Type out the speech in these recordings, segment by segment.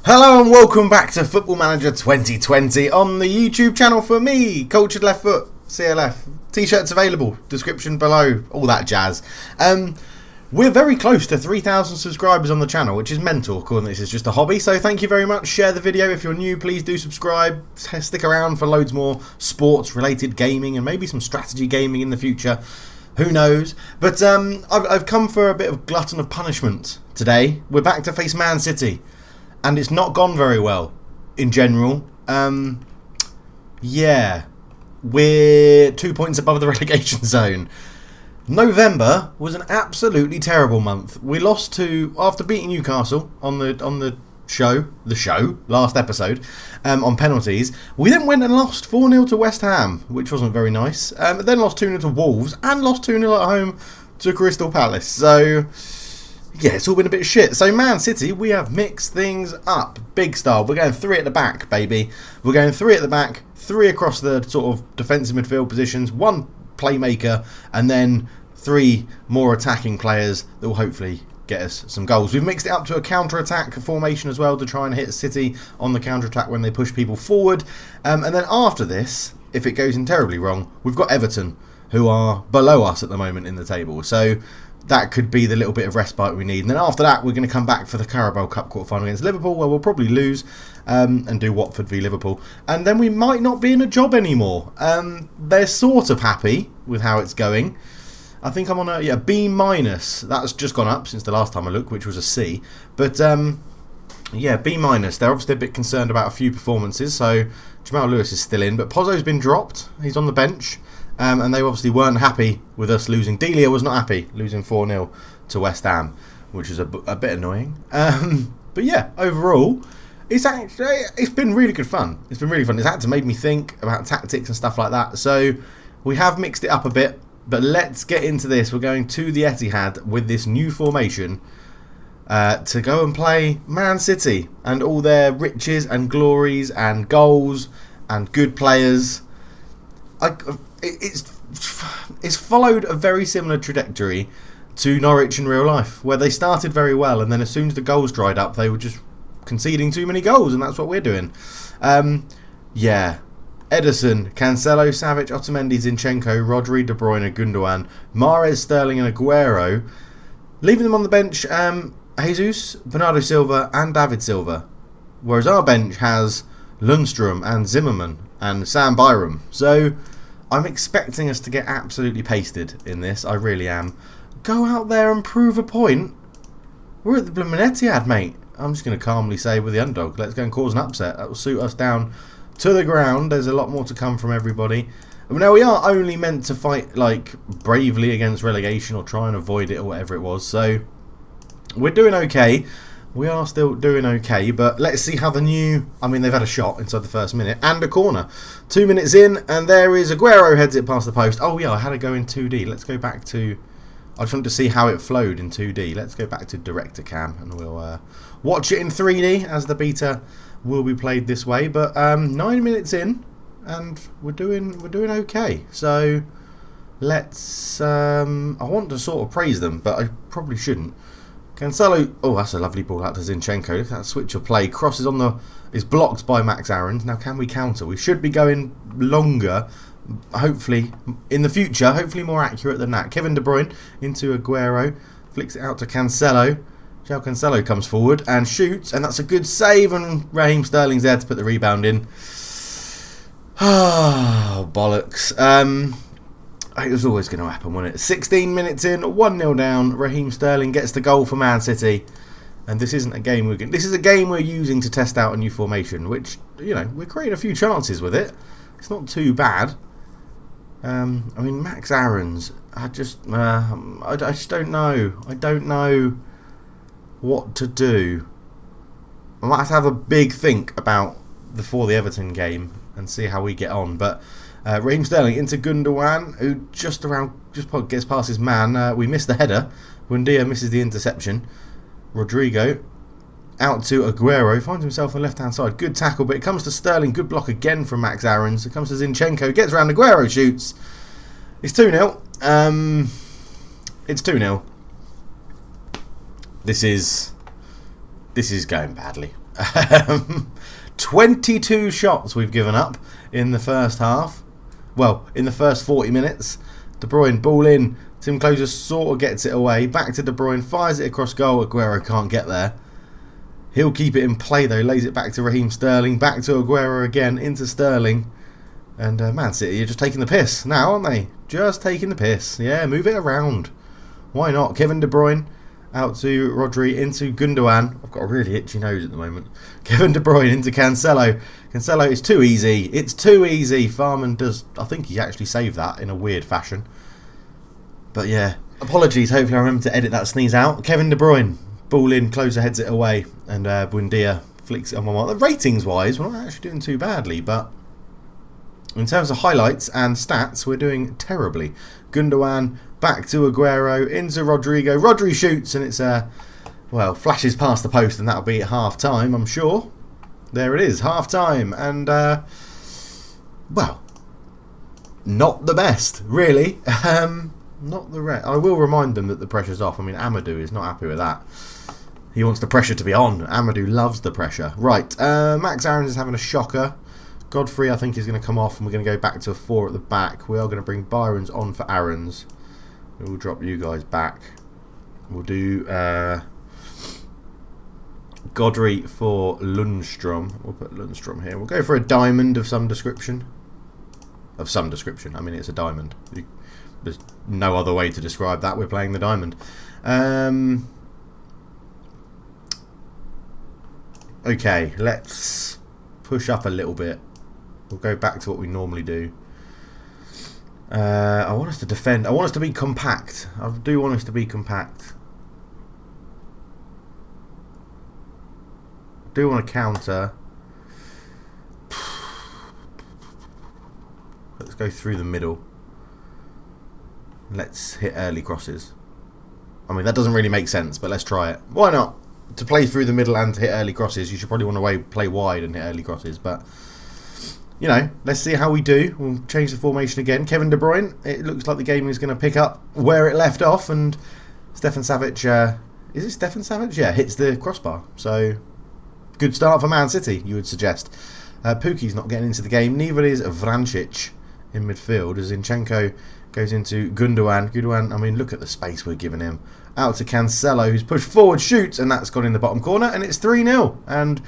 Hello and welcome back to Football Manager 2020 on the YouTube channel for me, Cultured Left Foot, CLF. T-shirts available, description below, all that jazz. We're very close to 3,000 subscribers on the channel, which is mental, according to this is just a hobby. So thank you very much. Share the video. If you're new, please do subscribe. Stick around for loads more sports-related gaming and maybe some strategy gaming in the future. Who knows? But I've come for a bit of glutton of punishment today. We're back to face Man City. And it's not gone very well, in general. Yeah, we're 2 points above the relegation zone. November was an absolutely terrible month. We lost to, after beating Newcastle on the show last episode, on penalties. We then went and lost 4-0 to West Ham, which wasn't very nice. Then lost 2-0 to Wolves and lost 2-0 at home to Crystal Palace. So yeah, it's all been a bit shit. So Man City, we have mixed things up. Big style. We're going 3 at the back, baby. We're going 3 at the back, 3 across the sort of defensive midfield positions, 1 playmaker, and then 3 more attacking players that will hopefully get us some goals. We've mixed it up to a counter-attack formation as well to try and hit City on the counter-attack when they push people forward. And then after this, if it goes in terribly wrong, we've got Everton, who are below us at the moment in the table. So that could be the little bit of respite we need. And then after that, we're going to come back for the Carabao Cup quarter-final against Liverpool, where we'll probably lose and do Watford v Liverpool. And then we might not be in a job anymore. They're sort of happy with how it's going. I think I'm on a B-. That's just gone up since the last time I looked, which was a C. But yeah, B-. They're obviously a bit concerned about a few performances. So Jamal Lewis is still in, but Pozzo's been dropped. He's on the bench. And they obviously weren't happy with us losing. Delia was not happy losing 4-0 to West Ham, which is a bit annoying. But yeah, overall, it's been really good fun. It's been really fun. It's had to make me think about tactics and stuff like that. So we have mixed it up a bit, but let's get into this. We're going to the Etihad with this new formation to go and play Man City and all their riches and glories and goals and good players. It's followed a very similar trajectory to Norwich in real life, where they started very well, and then as soon as the goals dried up, they were just conceding too many goals, and that's what we're doing. Yeah, Ederson, Cancelo, Savic, Otamendi, Zinchenko, Rodri, De Bruyne, Gundogan, Mahrez, Sterling, and Aguero. Leaving them on the bench, Jesus, Bernardo Silva, and David Silva, whereas our bench has Lundstrom and Zimmerman and Sam Byram. So I'm expecting us to get absolutely pasted in this. I really am. Go out there and prove a point. We're at the blooming Etihad, mate. I'm just going to calmly say we're the underdog. Let's go and cause an upset. That will suit us down to the ground. There's a lot more to come from everybody. Now, we are only meant to fight like bravely against relegation or try and avoid it or whatever it was. So we're doing okay. We are still doing okay, but let's see how the new... I mean, they've had a shot inside the first minute and a corner. 2 minutes in, and there is Aguero heads it past the post. Oh, yeah, I had to go in 2D. Let's go back to... I just wanted to see how it flowed in 2D. Let's go back to Director Cam, and we'll watch it in 3D, as the beta will be played this way. But 9 minutes in, and we're doing okay. So let's... I want to sort of praise them, but I probably shouldn't. Cancelo, oh, that's a lovely ball out to Zinchenko. Look at that switch of play. Crosses on the... is blocked by Max Aarons. Now, can we counter? We should be going longer, hopefully, in the future. Hopefully more accurate than that. Kevin De Bruyne into Aguero. Flicks it out to Cancelo. João Cancelo comes forward and shoots. And that's a good save. And Raheem Sterling's there to put the rebound in. Oh, bollocks. It was always going to happen, wasn't it? 16 minutes in, 1-0 down. Raheem Sterling gets the goal for Man City. And this isn't a game we're... This is a game we're using to test out a new formation, which, you know, we're creating a few chances with it. It's not too bad. I mean, Max Aarons, I just don't know. I don't know what to do. I might have to have a big think about before the Everton game and see how we get on. But Raheem Sterling into Gundogan, who just gets past his man. We missed the header. Buendia misses the interception. Rodrigo out to Aguero, finds himself on the left-hand side. Good tackle, but it comes to Sterling. Good block again from Max Aarons. It comes to Zinchenko, gets around Aguero, shoots. It's 2-0. It's 2-0. This is going badly. 22 shots we've given up in the first half. Well, in the first 40 minutes. De Bruyne, ball in. Tim Klose sort of gets it away. Back to De Bruyne, fires it across goal. Aguero can't get there. He'll keep it in play though. Lays it back to Raheem Sterling. Back to Aguero again. Into Sterling. And Man City are just taking the piss now, aren't they? Just taking the piss. Yeah, move it around. Why not? Kevin De Bruyne out to Rodri, into Gundogan. I've got a really itchy nose at the moment. Kevin De Bruyne into Cancelo. Cancelo is too easy. It's too easy. Farman does... I think he actually saved that in a weird fashion. But yeah, apologies. Hopefully I remember to edit that sneeze out. Kevin De Bruyne. Ball in, Klose heads it away. And Buendia flicks it on my mark. Ratings-wise, we're not actually doing too badly, but... in terms of highlights and stats, we're doing terribly. Gundogan back to Aguero, into Rodrigo. Rodri shoots and it's well, flashes past the post, and that'll be at half time, I'm sure. There it is, half time, and well, not the best, really. Not the rest. I will remind them that the pressure's off. I mean, Amadou is not happy with that. He wants the pressure to be on. Amadou loves the pressure. Right, Max Aarons is having a shocker. Godfrey, I think, is going to come off, and we're going to go back to a 4 at the back. We are going to bring Byron's on for Aarons. We'll drop you guys back. We'll do Godfrey for Lundstrom. We'll put Lundstrom here. We'll go for a diamond of some description. Of some description. I mean, it's a diamond. There's no other way to describe that. We're playing the diamond. Okay, let's push up a little bit. We'll go back to what we normally do. I want us to defend. I want us to be compact. I do want us to be compact. I do want to counter. Let's go through the middle. Let's hit early crosses. I mean, that doesn't really make sense, but let's try it. Why not? To play through the middle and to hit early crosses, you should probably want to play wide and hit early crosses, but... you know, let's see how we do. We'll change the formation again. Kevin De Bruyne, it looks like the game is going to pick up where it left off, and Stefan Savic, is it Stefan Savic? Yeah, hits the crossbar. So, good start for Man City, you would suggest. Pukki's not getting into the game, neither is Vrancic in midfield, as Zinchenko goes into Gundogan. Gundogan, I mean, look at the space we're giving him. Out to Cancelo, who's pushed forward, shoots, and that's gone in the bottom corner, and it's 3-0. And...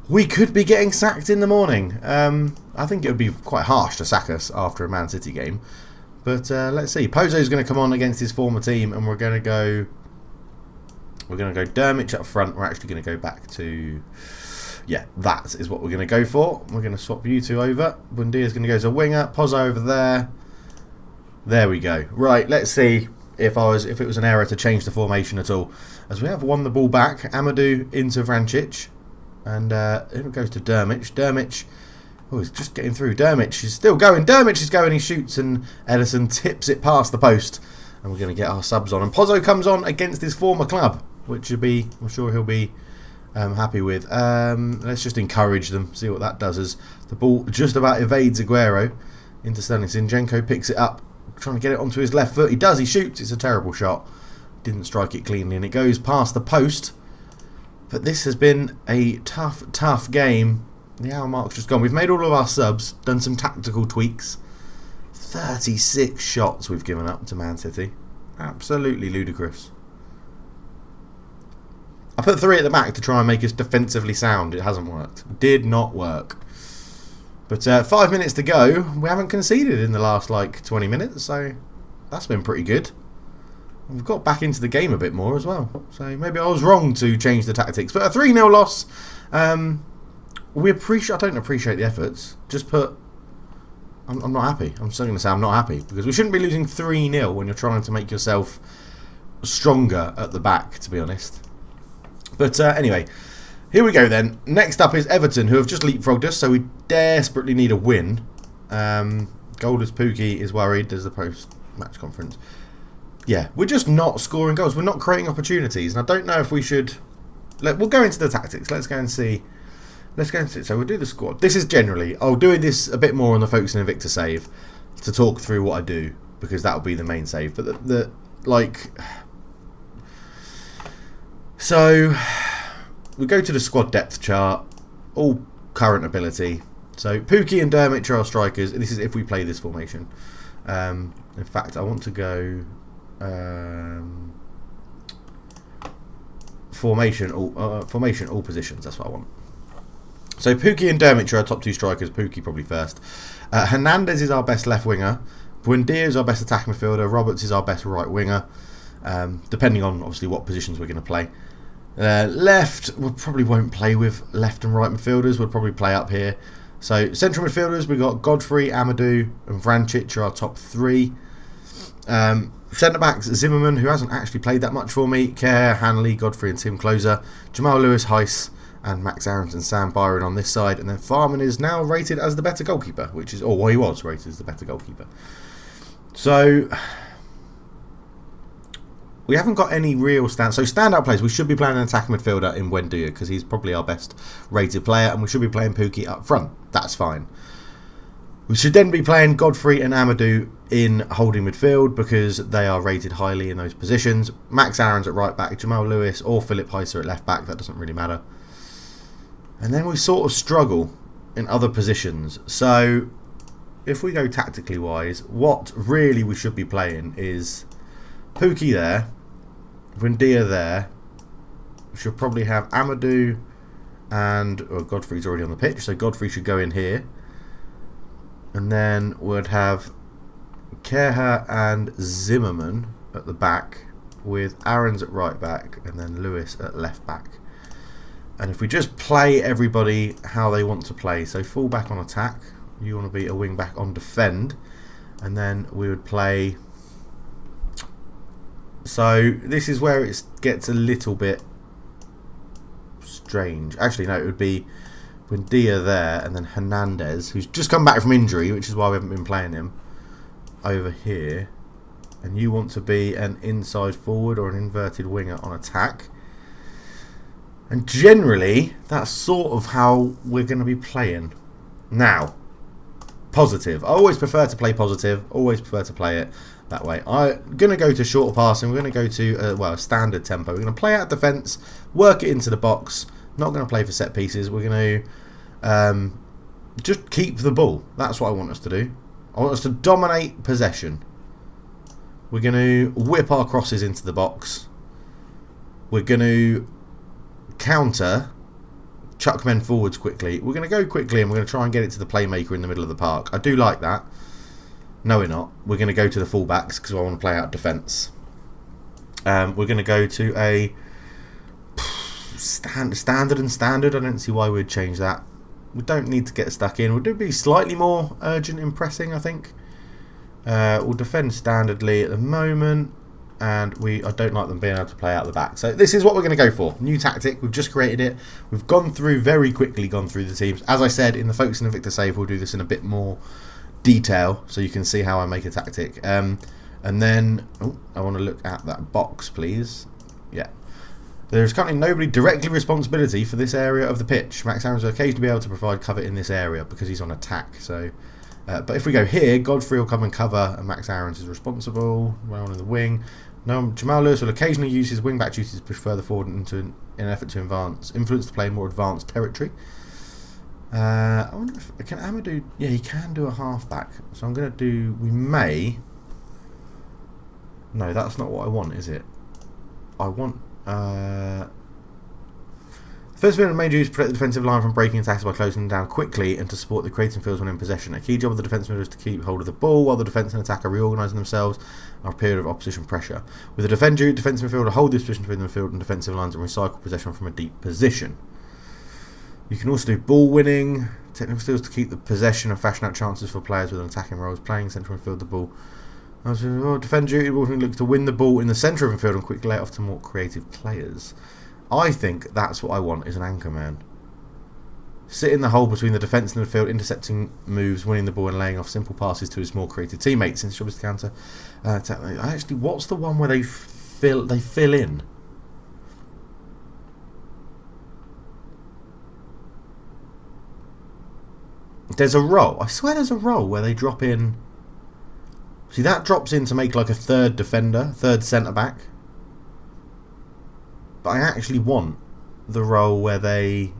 we could be getting sacked in the morning. I think it would be quite harsh to sack us after a Man City game. But let's see. Pozo's going to come on against his former team, and we're going to go... Dermich up front. We're actually going to go back to... yeah, that is what we're going to go for. We're going to swap you two over. Buendia's going to go as a winger. Pozo over there. There we go. Right, let's see if it was an error to change the formation at all. As we have won the ball back. Amadou into Vrancic. And it goes to Dermich. Dermich, oh, he's just getting through. Dermich is still going. Dermich is going. He shoots, and Ederson tips it past the post. And we're going to get our subs on. And Pozo comes on against his former club, which should be, I'm sure he'll be happy with. Let's just encourage them. See what that does. As the ball just about evades Aguero into Sterling. Zinchenko picks it up, trying to get it onto his left foot. He does. He shoots. It's a terrible shot. Didn't strike it cleanly, and it goes past the post. But this has been a tough game. The hour mark's just gone. We've made all of our subs, done some tactical tweaks. 36 shots we've given up to Man City. Absolutely ludicrous. I put 3 at the back to try and make us defensively sound. It hasn't worked. Did not work. But 5 minutes to go. We haven't conceded in the last 20 minutes, so that's been pretty good. We've got back into the game a bit more as well. So maybe I was wrong to change the tactics. But a 3-0 loss. I don't appreciate the efforts. Just put... I'm not happy. I'm still going to say I'm not happy. Because we shouldn't be losing 3-0 when you're trying to make yourself stronger at the back, to be honest. But anyway, here we go then. Next up is Everton, who have just leapfrogged us. So we desperately need a win. Golders Pukki is worried. There's the post-match conference. Yeah, we're just not scoring goals. We're not creating opportunities. And I don't know if we should... we'll go into the tactics. Let's go and see. So we'll do the squad. This is generally... I'll do this a bit more on the Focus and Invicta save to talk through what I do, because that'll be the main save. But So... we go to the squad depth chart, all current ability. So Pukki and Dermot are our strikers. This is if we play this formation. In fact, I want to go formation all positions. That's what I want. So Pukki and Dermot are our top two strikers. Pukki probably first. Hernandez is our best left winger. Buendia is our best attacking midfielder. Roberts is our best right winger. Depending on obviously what positions we're going to play. Left, we probably won't play with left and right midfielders. We'll probably play up here. So central midfielders, we've got Godfrey, Amadou and Vrancic are our top three. Centre backs, Zimmerman, who hasn't actually played that much for me. Kerr, Hanley, Godfrey and Tim Closer. Jamal Lewis, Heiss and Max Aarons and Sam Byron on this side. And then Farman is now rated as the better goalkeeper, which is, or well, he was rated as the better goalkeeper. So we haven't got any real standout players. We should be playing an attacking midfielder in Buendia because he's probably our best rated player, and we should be playing Pukki up front. That's fine. We should then be playing Godfrey and Amadou in holding midfield because they are rated highly in those positions. Max Aarons at right back, Jamal Lewis or Philip Heiser at left back. That doesn't really matter. And then we sort of struggle in other positions. So if we go tactically wise, what really we should be playing is Pukki there, Buendia there. We should probably have Amadou and Godfrey's already on the pitch, so Godfrey should go in here. And then we'd have Kerr and Zimmerman at the back with Aarons at right back and then Lewis at left back. And if we just play everybody how they want to play, so full back on attack, you want to be a wing back on defend, and then we would play. So this is where it gets a little bit strange. Actually, no, it would be Buendia there and then Hernandez, who's just come back from injury, which is why we haven't been playing him, over here. And you want to be an inside forward or an inverted winger on attack. And generally, that's sort of how we're going to be playing. Now, positive. I always prefer to play positive. Always prefer to play it that way. I'm going to go to shorter passing. We're going to go to a standard tempo. We're going to play out defence, work it into the box. Not going to play for set pieces. We're going to just keep the ball. That's what I want us to do. I want us to dominate possession. We're going to whip our crosses into the box. We're going to counter, chuck men forwards quickly. We're going to go quickly and we're going to try and get it to the playmaker in the middle of the park. I do like that. No, we're not. We're going to go to the fullbacks because I want to play out defence. We're going to go to a standard. I don't see why we'd change that. We don't need to get stuck in. We'll be slightly more urgent in pressing, I think. We'll defend standardly at the moment. And I don't like them being able to play out the back. So this is what we're going to go for. New tactic. We've just created it. We've very quickly gone through the teams. As I said, in the Focus and Invicta save, we'll do this in a bit more detail so you can see how I make a tactic. And then, I want to look at that box, please. Yeah. There's currently nobody directly responsibility for this area of the pitch. Max Aarons will occasionally be able to provide cover in this area because he's on attack. So, but if we go here, Godfrey will come and cover, and Max Aarons is responsible. Round in the wing. No, Jamal Lewis will occasionally use his wing-back duties to push further forward in an effort to influence the play in more advanced territory. I wonder if can Amadou. Yeah, he can do a half-back. So I'm going to do. We may. No, that's not what I want, is it? I want. First bit of the main duty is to protect the defensive line from breaking attacks by closing them down quickly and to support the creating fields when in possession. A key job of the defence is to keep hold of the ball while the defence and attack are reorganising themselves after a period of opposition pressure. With the defensive midfielder hold this position between the field and defensive lines and recycle possession from a deep position. You can also do ball winning, technical skills to keep the possession and fashion out chances for players with attacking roles, playing central midfield the ball. Defend duty looks to win the ball in the centre of the field and quickly lay it off to more creative players. I think that's what I want, is an anchor man. Sit in the hole between the defence and the field, intercepting moves, winning the ball and laying off simple passes to his more creative teammates. Since job is to counter. Actually, what's the one where they fill in? There's a role. I swear there's a role where they drop in. See, that drops in to make like a third defender, third centre back. But I actually want the role where they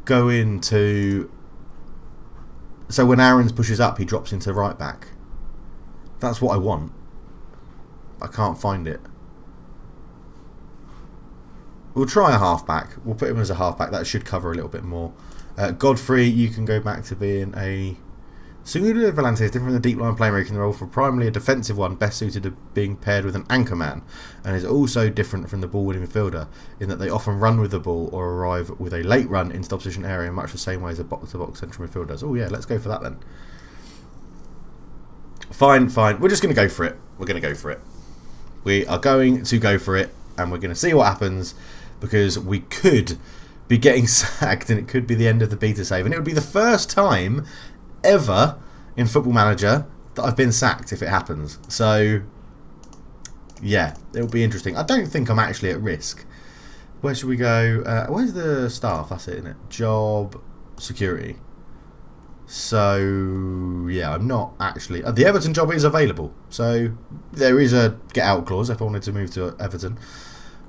go into... So when Aarons pushes up, he drops into right back. That's what I want. I can't find it. We'll try a half-back. We'll put him as a half-back. That should cover a little bit more. Godfrey, you can go back to being a... Segundo Volante is different from the deep line playmaking role for primarily a defensive one, best suited to being paired with an anchor man, and is also different from the ball-winning midfielder in that they often run with the ball or arrive with a late run into the opposition area in much the same way as a box-to-box central midfielder does. Oh yeah, let's go for that then. Fine. We're just going to go for it. We're going to go for it. We are going to go for it, and we're going to see what happens, because we could be getting sacked, and it could be the end of the beta save, and it would be the first time ever in Football Manager that I've been sacked if it happens. So yeah, it'll be interesting. I don't think I'm actually at risk. Where should we go? Where's the staff? That's it, isn't it? Job, security. So yeah, I'm not actually... the Everton job is available, so there is a get out clause if I wanted to move to Everton.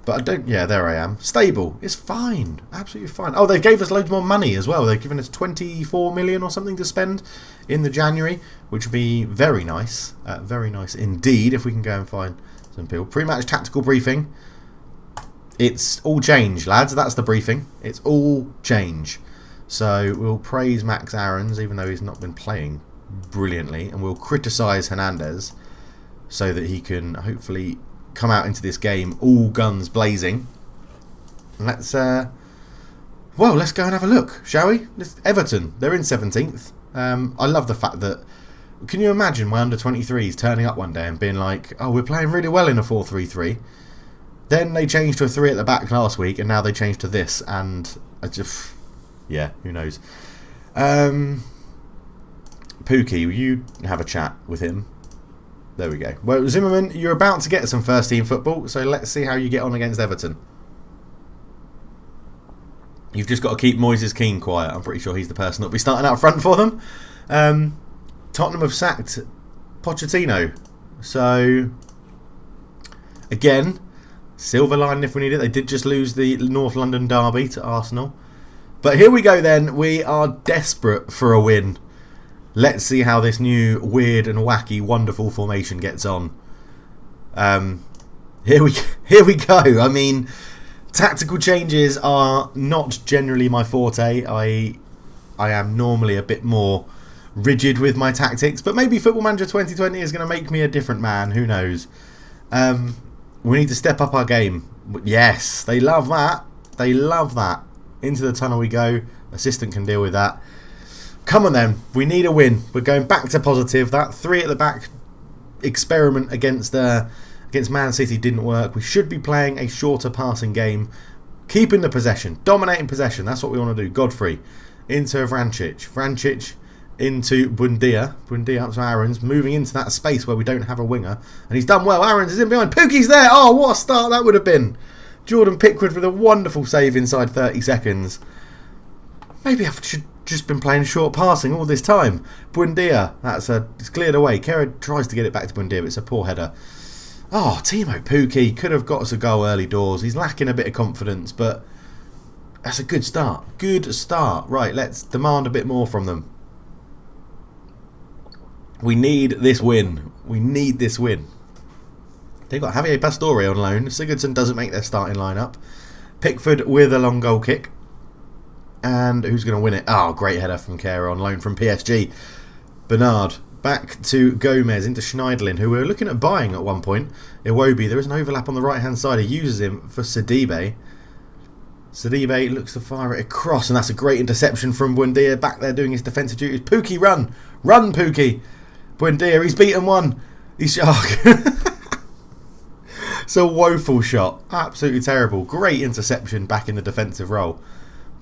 But I don't... Yeah, there I am. Stable. It's fine. Absolutely fine. Oh, they gave us loads more money as well. They've given us 24 million or something to spend in the January, which would be very nice. Very nice indeed, if we can go and find some people. Pre-match tactical briefing. It's all change, lads. That's the briefing. It's all change. So we'll praise Max Aarons, even though he's not been playing brilliantly. And we'll criticise Hernandez so that he can hopefully... come out into this game all guns blazing. Let's go and have a look, shall we? Everton, they're in 17th. I love the fact that... Can you imagine my under-23s turning up one day and being like, oh, we're playing really well in a 4-3-3. Then they changed to a 3 at the back last week, and now they changed to this, and I just... Yeah, who knows. Pookie, will you have a chat with him? There we go. Well, Zimmerman, you're about to get some first-team football, so let's see how you get on against Everton. You've just got to keep Moises Keane quiet. I'm pretty sure he's the person that'll be starting out front for them. Tottenham have sacked Pochettino. So, again, silver lining if we need it. They did just lose the North London derby to Arsenal. But here we go then. We are desperate for a win. Let's see how this new weird and wacky, wonderful formation gets on. Here we go. I mean, tactical changes are not generally my forte. I am normally a bit more rigid with my tactics, but maybe Football Manager 2020 is going to make me a different man. Who knows? We need to step up our game. Yes, they love that. They love that. Into the tunnel we go. Assistant can deal with that. Come on then, we need a win. We're going back to positive. That 3 at the back experiment against Man City didn't work. We should be playing a shorter passing game, keeping the possession, dominating possession. That's what we want to do. Godfrey into Vrancic into Buendia up to Aarons, moving into that space where we don't have a winger, and he's done well. Aarons is in behind. Pookie's there. Oh, what a start that would have been. Jordan Pickford with a wonderful save inside 30 seconds. Maybe I should just been playing short passing all this time. Buendia, it's cleared away. Kerr tries to get it back to Buendia, but it's a poor header. Oh, Timo Pukki could have got us a goal early doors. He's lacking a bit of confidence, but that's a good start. Good start. Right, let's demand a bit more from them. We need this win. We need this win. They've got Javier Pastore on loan. Sigurdsson doesn't make their starting lineup. Pickford with a long goal kick. And who's going to win it? Oh, great header from Kerr on loan from PSG. Bernard back to Gomez into Schneiderlin, who we were looking at buying at one point. Iwobi, there is an overlap on the right hand side. He uses him for Sidibe. Sidibe looks to fire it across, and that's a great interception from Buendia back there doing his defensive duties. Pukki, run! Run, Pukki! Buendia, he's beaten one. He's... It's a woeful shot. Absolutely terrible. Great interception back in the defensive role.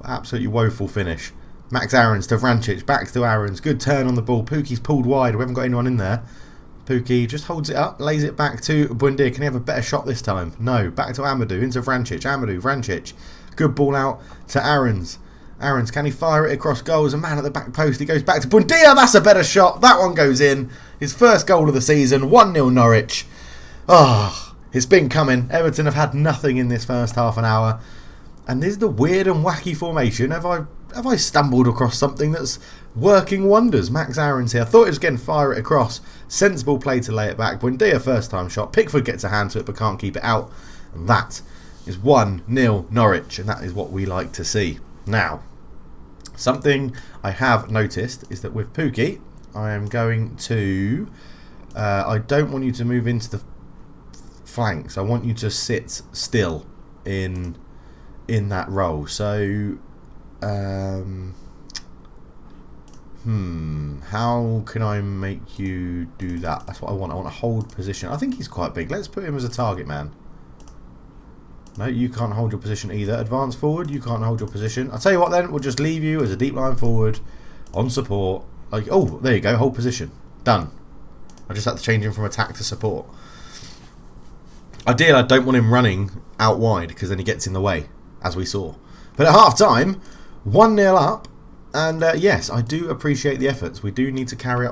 Absolutely woeful finish. Max Aarons to Vrancic, back to Aarons. Good turn on the ball. Pookie's pulled wide. We haven't got anyone in there. Pukki just holds it up, lays it back to Buendia. Can he have a better shot this time? No. Back to Amadou, into Vrancic. Vrancic. Good ball out to Aarons. Aarons, can he fire it across goals? A man at the back post. He goes back to Buendia. That's a better shot. That one goes in. His first goal of the season. 1-0 Norwich. Oh, It's been coming. Everton have had nothing in this first half an hour. And this is the weird and wacky formation. Have I stumbled across something that's working wonders? Max Aaron's here. I thought he was getting fire it across. Sensible play to lay it back. Buendia first time shot. Pickford gets a hand to it but can't keep it out. And that is 1-0 Norwich. And that is what we like to see. Now, something I have noticed is that with Pukki, I am going to... I don't want you to move into the flanks. I want you to sit still in that role. So, how can I make you do that? That's what I want. I want to hold position. I think he's quite big. Let's put him as a target man. No, you can't hold your position either. Advance forward, you can't hold your position. I'll tell you what then, we'll just leave you as a deep line forward on support. Like, oh, there you go, hold position. Done. I just had to change him from attack to support. Ideally, I don't want him running out wide because then he gets in the way, as we saw. But at half time, 1-0 up. And yes, I do appreciate the efforts. We do need to carry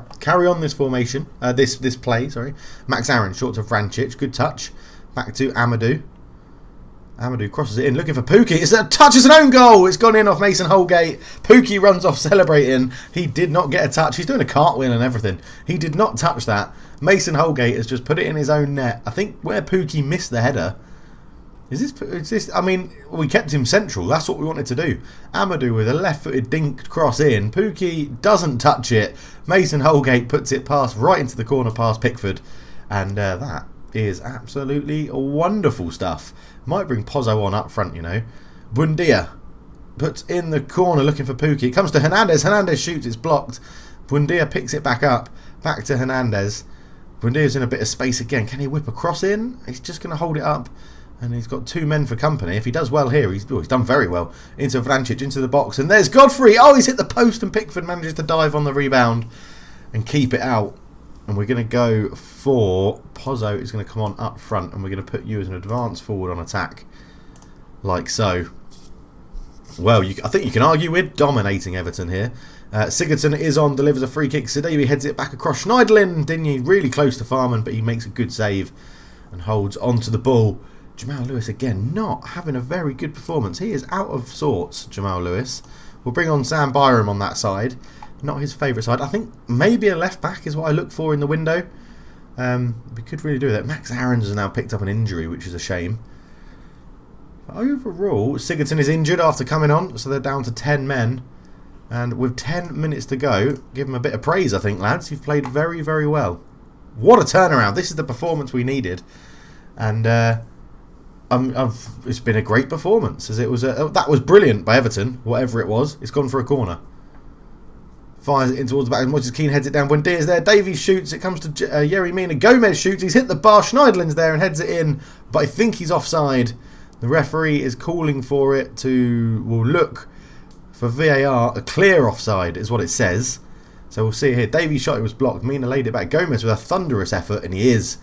on this formation, this play. Sorry, Max Aaron short to Vrancic, good touch. Back to Amadou. Amadou crosses it in, looking for Pukki. It's a touch, it's an own goal. It's gone in off Mason Holgate. Pukki runs off celebrating. He did not get a touch. He's doing a cartwheel and everything. He did not touch that. Mason Holgate has just put it in his own net. I think where Pukki missed the header. Is this? I mean, we kept him central. That's what we wanted to do. Amadou with a left-footed dink cross in. Pukki doesn't touch it. Mason Holgate puts it right into the corner past Pickford. And that is absolutely wonderful stuff. Might bring Pozzo on up front, you know. Buendia puts in the corner looking for Pukki. It comes to Hernandez. Hernandez shoots. It's blocked. Buendia picks it back up. Back to Hernandez. Buendia's in a bit of space again. Can he whip a cross in? He's just going to hold it up. And he's got two men for company. If he does well here, he's done very well. Into Vrancic, into the box. And there's Godfrey. Oh, he's hit the post and Pickford manages to dive on the rebound and keep it out. And we're going to go for Pozzo is going to come on up front. And we're going to put you as an advance forward on attack. Like so. Well, I think you can argue we're dominating Everton here. Sigurdsson is on, delivers a free kick. Sidibe heads it back across Schneiderlin. Digne really close to Farman, but he makes a good save and holds onto the ball. Jamal Lewis again not having a very good performance. He is out of sorts, Jamal Lewis. We'll bring on Sam Byram on that side. Not his favourite side. I think maybe a left back is what I look for in the window. We could really do that. Max Aaron's has now picked up an injury, which is a shame. But overall, Sigurdsson is injured after coming on, so they're down to 10 men. And with 10 minutes to go, give him a bit of praise, I think, lads. You've played very, very well. What a turnaround. This is the performance we needed. And it's been a great performance. As it was that was brilliant by Everton, whatever it was. It's gone for a corner. Fires it in towards the back. Moises Keane heads it down. Buendia's there. Davies shoots. It comes to Yerry Mina. Gomez shoots. He's hit the bar. Schneiderlin's there and heads it in. But I think he's offside. The referee is calling for it to... We'll look for VAR. A clear offside is what it says. So we'll see here. Davies' shot, it was blocked. Mina laid it back. Gomez with a thunderous effort. And he is.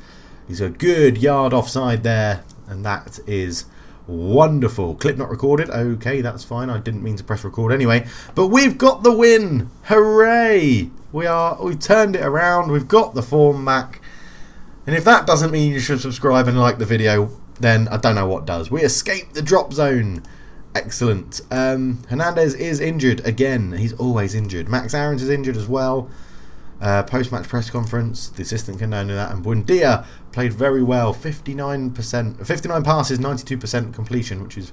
He's a good yard offside there. And that is wonderful. Clip not recorded. Okay, that's fine. I didn't mean to press record anyway. But we've got the win. Hooray. We've turned it around. We've got the form back. And if that doesn't mean you should subscribe and like the video, then I don't know what does. We escaped the drop zone. Excellent. Hernandez is injured again. He's always injured. Max Aaron's is injured as well. Post-match press conference, the assistant can only do that. And Buendia played very well. 59 passes, 92% completion, which is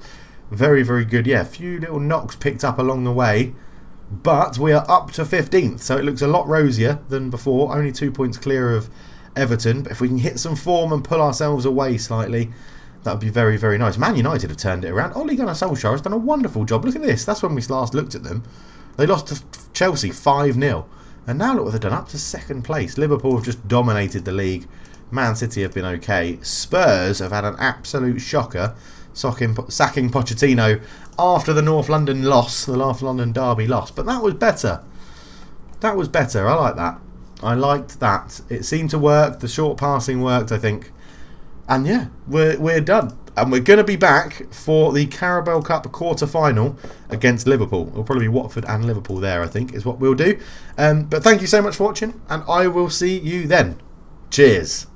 very, very good. Yeah, a few little knocks picked up along the way. But we are up to 15th, so it looks a lot rosier than before. Only 2 points clear of Everton. But if we can hit some form and pull ourselves away slightly, that would be very, very nice. Man United have turned it around. Ole Gunnar Solskjaer has done a wonderful job. Look at this. That's when we last looked at them. They lost to Chelsea 5-0. And now look what they've done. Up to second place. Liverpool have just dominated the league. Man City have been okay. Spurs have had an absolute shocker. Sacking Pochettino after the North London loss. The North London derby loss. But that was better. That was better. I like that. I liked that. It seemed to work. The short passing worked, I think. And yeah, we're done. And we're going to be back for the Carabao Cup quarter-final against Liverpool. It'll probably be Watford and Liverpool there, I think, is what we'll do. But thank you so much for watching, and I will see you then. Cheers.